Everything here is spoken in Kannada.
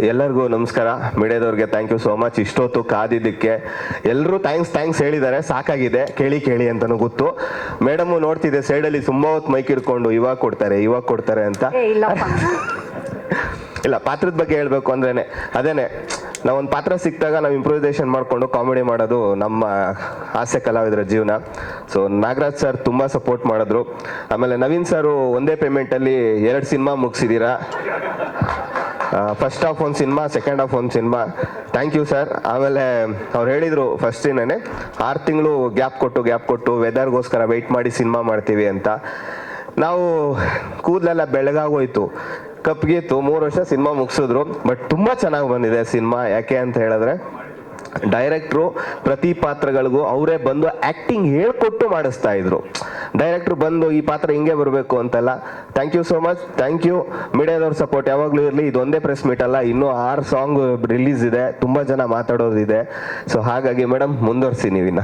ಎಲ್ಲರಿಗೂ ನಮಸ್ಕಾರ. ಮೀಡಿಯಾದವ್ರಿಗೆ ಥ್ಯಾಂಕ್ ಯು ಸೋ ಮಚ್. ಇಷ್ಟೊತ್ತು ಕಾದಿದ್ದಕ್ಕೆ ಎಲ್ಲರೂ ಥ್ಯಾಂಕ್ಸ್ ಹೇಳಿದ್ದಾರೆ. ಸಾಕಾಗಿದೆ ಕೇಳಿ ಅಂತಲೂ ಗೊತ್ತು. ಮೇಡಮ್ ನೋಡ್ತಿದ್ದೆ ಸೈಡಲ್ಲಿ ತುಂಬಾ ಹೊತ್ತು ಮೈಕ್ ಇಟ್ಕೊಂಡು ಇವಾಗ ಕೊಡ್ತಾರೆ ಅಂತ. ಇಲ್ಲ, ಪಾತ್ರದ ಬಗ್ಗೆ ಹೇಳ್ಬೇಕು ಅಂದ್ರೇನೆ ಅದೇನೆ, ನಾವೊಂದು ಪಾತ್ರ ಸಿಕ್ಕಿದಾಗ ನಾವು ಇಂಪ್ರೂವೈಸೇಷನ್ ಮಾಡಿಕೊಂಡು ಕಾಮಿಡಿ ಮಾಡೋದು ನಮ್ಮ ಹಾಸ್ಯ ಕಲಾವಿದರ ಜೀವನ. ಸೊ ನಾಗರಾಜ್ ಸರ್ ತುಂಬ ಸಪೋರ್ಟ್ ಮಾಡಿದ್ರು. ಆಮೇಲೆ ನವೀನ್ ಸರ್ ಒಂದೇ ಪೇಮೆಂಟಲ್ಲಿ 2 ಸಿನಿಮಾ ಮುಗಿಸಿದ್ದೀರಾ. ಫಸ್ಟ್ ಹಾಫ್ ಒಂದು ಸಿನಿಮಾ, ಸೆಕೆಂಡ್ ಹಾಫ್ ಒಂದು ಸಿನಿಮಾ. Thank you sir. ಆಮೇಲೆ ಅವ್ರು ಹೇಳಿದರು ಫಸ್ಟ್ ದಿನನೇ 6 ತಿಂಗಳು ಗ್ಯಾಪ್ ಕೊಟ್ಟು ವೆದರ್ಗೋಸ್ಕರ ವೆಯ್ಟ್ ಮಾಡಿ ಸಿನಿಮಾ ಮಾಡ್ತೀವಿ ಅಂತ. ನಾವು ಕೂದಲೆಲ್ಲ ಬೆಳಗಾಗೋಯ್ತು, ಕಪ್ಗಿತ್ತು. 3 ವರ್ಷ ಸಿನಿಮಾ ಮುಗಿಸಿದ್ರು. ಬಟ್ ತುಂಬ ಚೆನ್ನಾಗಿ ಬಂದಿದೆ ಸಿನಿಮಾ. ಯಾಕೆ ಅಂತ ಹೇಳಿದ್ರೆ ಡೈರೆಕ್ಟ್ರು ಪ್ರತಿ ಪಾತ್ರಗಳಿಗೂ ಅವರೇ ಬಂದು ಆ್ಯಕ್ಟಿಂಗ್ ಹೇಳ್ಕೊಟ್ಟು ಮಾಡಿಸ್ತಾ ಇದ್ರು. ಡೈರೆಕ್ಟ್ರು ಬಂದು ಈ ಪಾತ್ರ ಹಿಂಗೆ ಬರಬೇಕು ಅಂತೆಲ್ಲ. Thank you so much. Thank you. ಮೀಡಿಯಾದವ್ರ ಸಪೋರ್ಟ್ ಯಾವಾಗಲೂ ಇರಲಿ. ಇದೊಂದೇ ಪ್ರೆಸ್ ಮೀಟ್ ಅಲ್ಲ, ಇನ್ನೂ 6 ಸಾಂಗ್ ರಿಲೀಸ್ ಇದೆ, ತುಂಬ ಜನ ಮಾತಾಡೋದಿದೆ. ಸೊ ಹಾಗಾಗಿ ಮೇಡಮ್ ಮುಂದುವರಿಸಿ ನೀವಿನ್ನ.